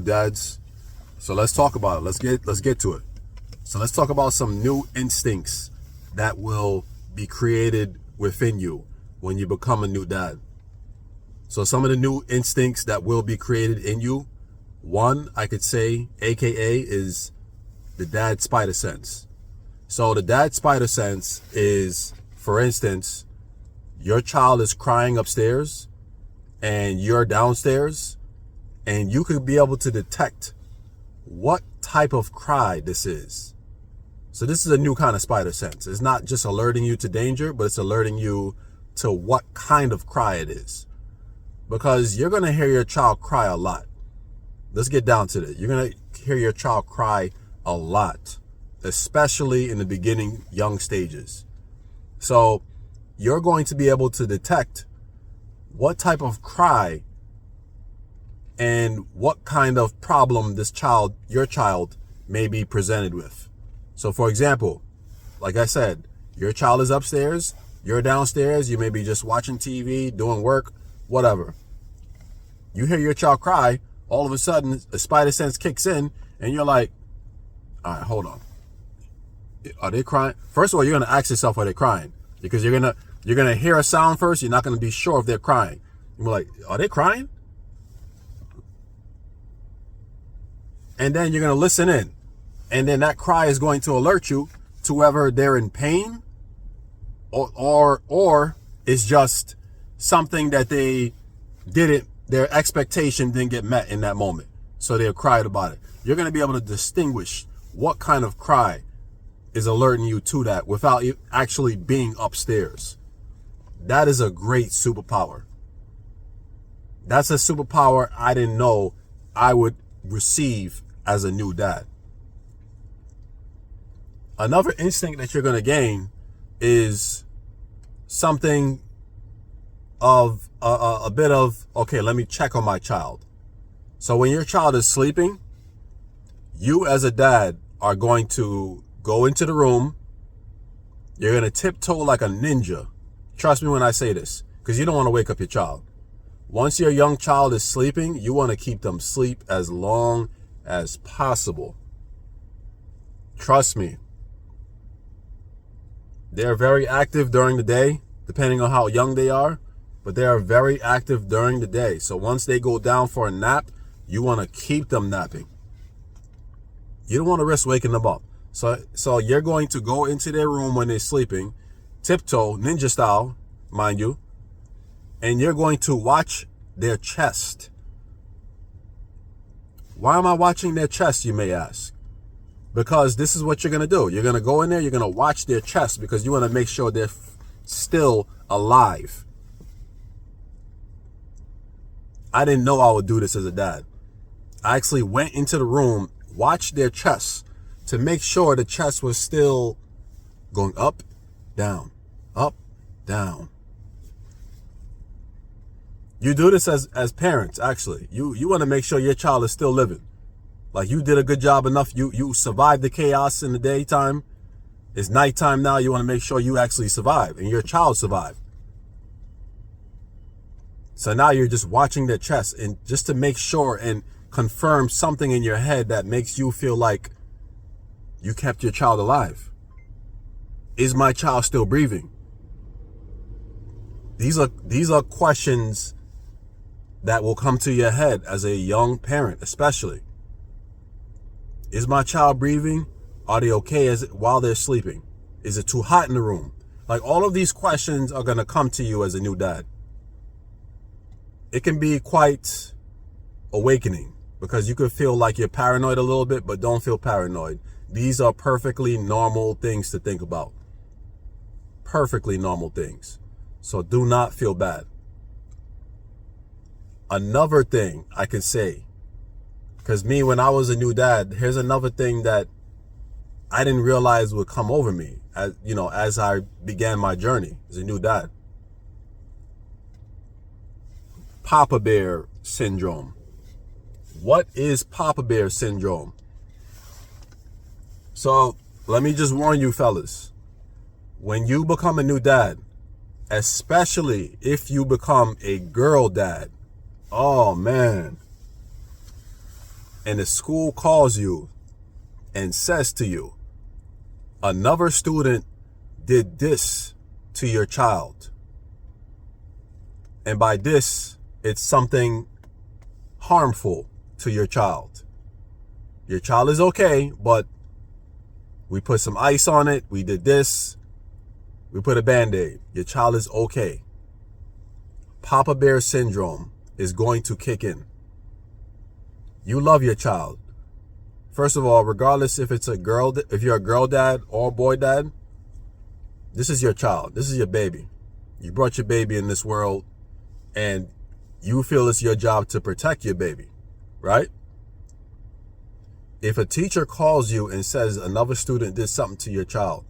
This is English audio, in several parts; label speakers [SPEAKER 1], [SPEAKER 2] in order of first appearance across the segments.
[SPEAKER 1] new dads. So let's talk about it. Let's get to it. So let's talk about some new instincts that will be created within you when you become a new dad. So some of the new instincts that will be created in you, one I could say, AKA, is the dad spider sense. So the dad spider sense is, for instance, your child is crying upstairs and you're downstairs, and you could be able to detect what type of cry this is. So this is a new kind of spider sense. It's not just alerting you to danger, but it's alerting you to what kind of cry it is. Because you're going to hear your child cry a lot. Let's get down to it. You're going to hear your child cry a lot, especially in the beginning, young stages. So you're going to be able to detect what type of cry and what kind of problem your child may be presented with. So for example, like I said, your child is upstairs, you're downstairs, you may be just watching TV, doing work, whatever. You hear your child cry, all of a sudden a spider sense kicks in and you're like, all right, hold on. Are they crying? First of all, you're going to ask yourself, are they crying? Because you're going to hear a sound first. You're not going to be sure if they're crying. You're like, are they crying? And then you're going to listen in. And then that cry is going to alert you to whether they're in pain or it's just something that their expectation didn't get met in that moment. So they're cried about it. You're going to be able to distinguish what kind of cry is alerting you to that without you actually being upstairs. That is a great superpower. That's a superpower I didn't know I would receive as a new dad. Another instinct that you're going to gain is something of a bit of, okay, let me check on my child. So when your child is sleeping, you as a dad are going to go into the room. You're going to tiptoe like a ninja. Trust me when I say this, because you don't want to wake up your child. Once your young child is sleeping, you want to keep them asleep as long as possible. Trust me. They're very active during the day, depending on how young they are, but they are very active during the day. So once they go down for a nap, you want to keep them napping. You don't want to risk waking them up. So you're going to go into their room when they're sleeping, tiptoe, ninja style, mind you, and you're going to watch their chest. Why am I watching their chest, you may ask? Because this is what you're going to do. You're going to go in there, you're going to watch their chest because you want to make sure they're still alive. I didn't know I would do this as a dad. I actually went into the room, watched their chest to make sure the chest was still going up, down, up, down. You do this as parents, actually. You want to make sure your child is still living. Like you did a good job enough. You survived the chaos in the daytime. It's nighttime now. You want to make sure you actually survive and your child survived. So now you're just watching their chest and just to make sure and confirm something in your head that makes you feel like you kept your child alive. Is my child still breathing? These are questions that will come to your head as a young parent, especially. Is my child breathing? Are they okay while they're sleeping? Is it too hot in the room? Like all of these questions are going to come to you as a new dad. It can be quite awakening because you could feel like you're paranoid a little bit, but don't feel paranoid. These are perfectly normal things to think about. Perfectly normal things. So do not feel bad. Another thing I could say, because me, when I was a new dad, here's another thing that I didn't realize would come over me as I began my journey as a new dad. Papa Bear syndrome. What is Papa Bear syndrome? So let me just warn you fellas, when you become a new dad, especially if you become a girl dad, oh man, and the school calls you and says to you, another student did this to your child. And by this, it's something harmful to your child. Your child is okay, but we put some ice on it. We did this. We put a Band-Aid. Your child is okay. Papa Bear syndrome is going to kick in. You love your child. First of all, regardless if it's a girl, if you're a girl dad or boy dad, this is your child. This is your baby. You brought your baby in this world, and you feel it's your job to protect your baby, right? If a teacher calls you and says another student did something to your child,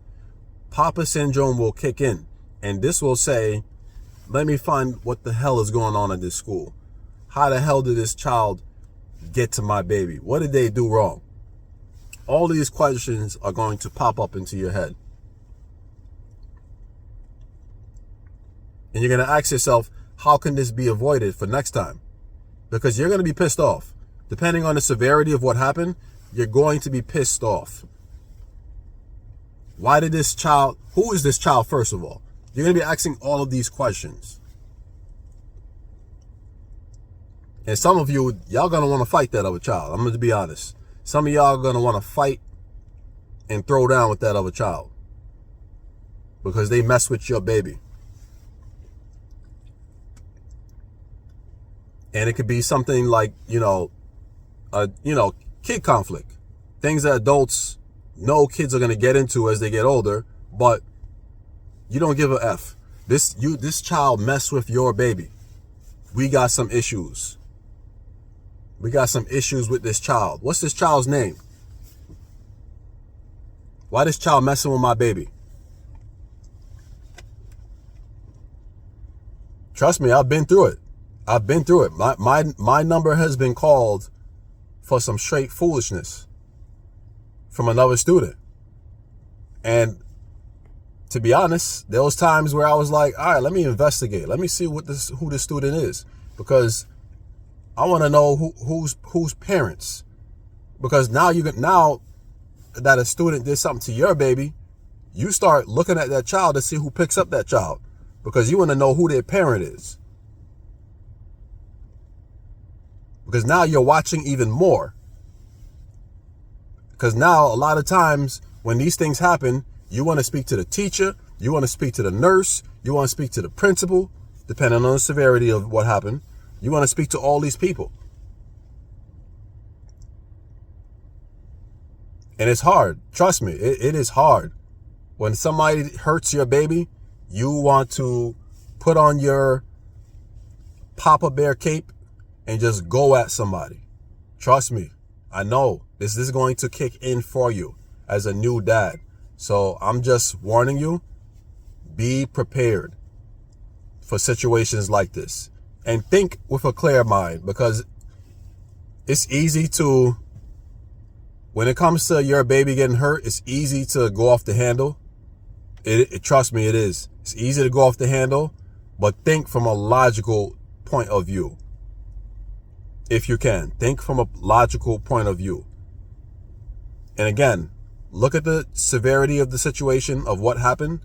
[SPEAKER 1] Papa syndrome will kick in, and this will say, let me find what the hell is going on at this school. How the hell did this child get to my baby? What did they do wrong? All these questions are going to pop up into your head. And you're going to ask yourself, how can this be avoided for next time? Because you're going to be pissed off. Depending on the severity of what happened, you're going to be pissed off. Why did this child, who is this child first of all? You're going to be asking all of these questions. And some of you, y'all going to want to fight that other child. I'm going to be honest. Some of y'all are going to want to fight and throw down with that other child because they mess with your baby. And it could be something like, kid conflict. Things that adults know kids are going to get into as they get older, but you don't give a F. This child messed with your baby. We got some issues. We got some issues with this child. What's this child's name? Why this child messing with my baby? Trust me, I've been through it. I've been through it. My number has been called for some straight foolishness from another student. And to be honest, there was times where I was like, all right, let me investigate. Let me see who this student is, because I want to know whose parents. Because now that a student did something to your baby, you start looking at that child to see who picks up that child, because you want to know who their parent is. Because now you're watching even more. Because now a lot of times when these things happen, you want to speak to the teacher, you want to speak to the nurse, you want to speak to the principal, depending on the severity of what happened. You want to speak to all these people. And it's hard. Trust me, it is hard. When somebody hurts your baby, you want to put on your Papa Bear cape and just go at somebody. Trust me, I know this is going to kick in for you as a new dad. So I'm just warning you, be prepared for situations like this. And think with a clear mind, because it's easy to, when it comes to your baby getting hurt, it's easy to go off the handle. Trust me, it is. It's easy to go off the handle, but think from a logical point of view. If you can, think from a logical point of view. And again, look at the severity of the situation of what happened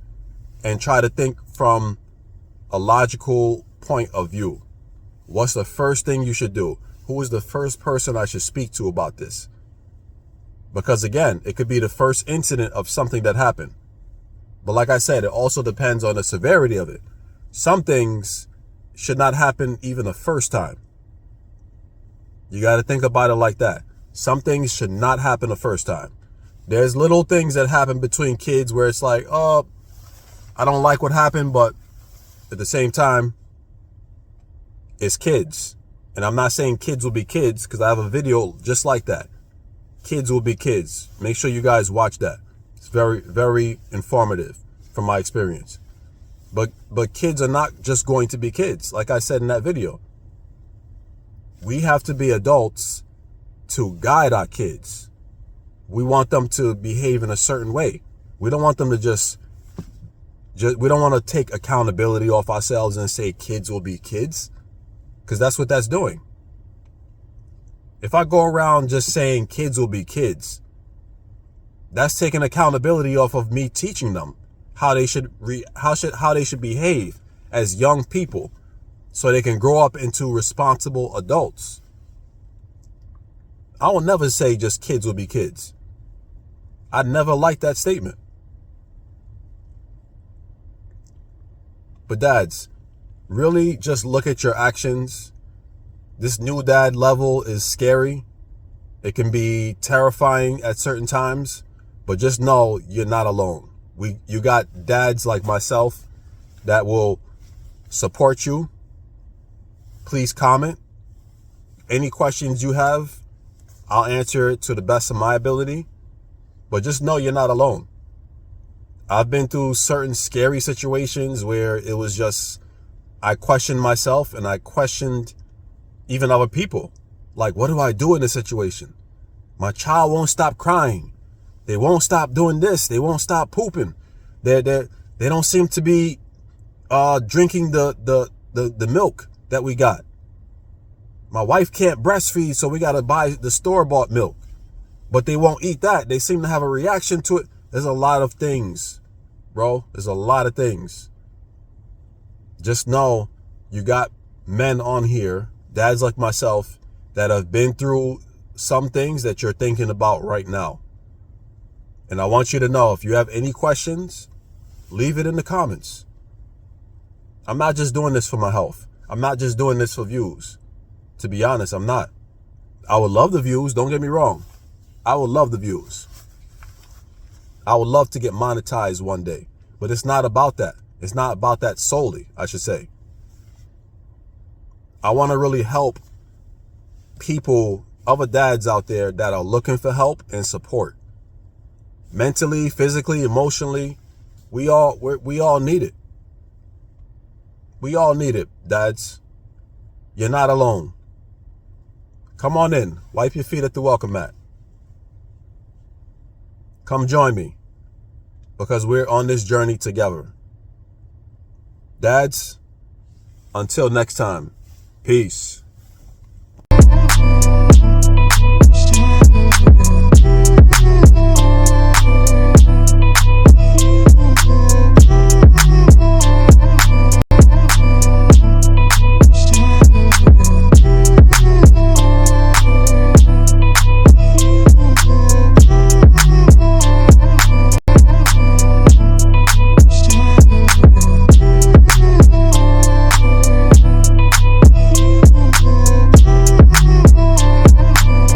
[SPEAKER 1] and try to think from a logical point of view. What's the first thing you should do? Who is the first person I should speak to about this? Because again, it could be the first incident of something that happened. But like I said, it also depends on the severity of it. Some things should not happen even the first time. You got to think about it like that. Some things should not happen the first time. There's little things that happen between kids where it's like, oh, I don't like what happened, but at the same time, it's kids. And I'm not saying kids will be kids, because I have a video just like that. Kids will be kids. Make sure you guys watch that. It's very, very informative from my experience. But kids are not just going to be kids. Like I said in that video, we have to be adults to guide our kids. We want them to behave in a certain way. We don't want them to just we don't want to take accountability off ourselves and say kids will be kids, because that's what that's doing. If I go around just saying kids will be kids, that's taking accountability off of me teaching them how they should behave as young people so they can grow up into responsible adults. I will never say just kids will be kids. I never liked that statement. But dads, really just look at your actions. This new dad level is scary. It can be terrifying at certain times, but just know you're not alone. You got dads like myself that will support you. Please comment. Any questions you have, I'll answer it to the best of my ability. But just know you're not alone. I've been through certain scary situations where it was just, I questioned myself and I questioned even other people. Like, what do I do in this situation? My child won't stop crying. They won't stop doing this. They won't stop pooping. They don't seem to be drinking the milk that we got. My wife can't breastfeed, so we got to buy the store-bought milk. But they won't eat that. They seem to have a reaction to it. There's a lot of things, bro. There's a lot of things. Just know you got men on here, dads like myself, that have been through some things that you're thinking about right now. And I want you to know, if you have any questions, leave it in the comments. I'm not just doing this for my health. I'm not just doing this for views. To be honest, I'm not. I would love the views, don't get me wrong. I would love the views. I would love to get monetized one day. But it's not about that. It's not about that solely, I should say. I want to really help people, other dads out there that are looking for help and support. Mentally, physically, emotionally, we all need it. We all need it, dads. You're not alone. Come on in. Wipe your feet at the welcome mat. Come join me, because we're on this journey together. Dads, until next time, peace.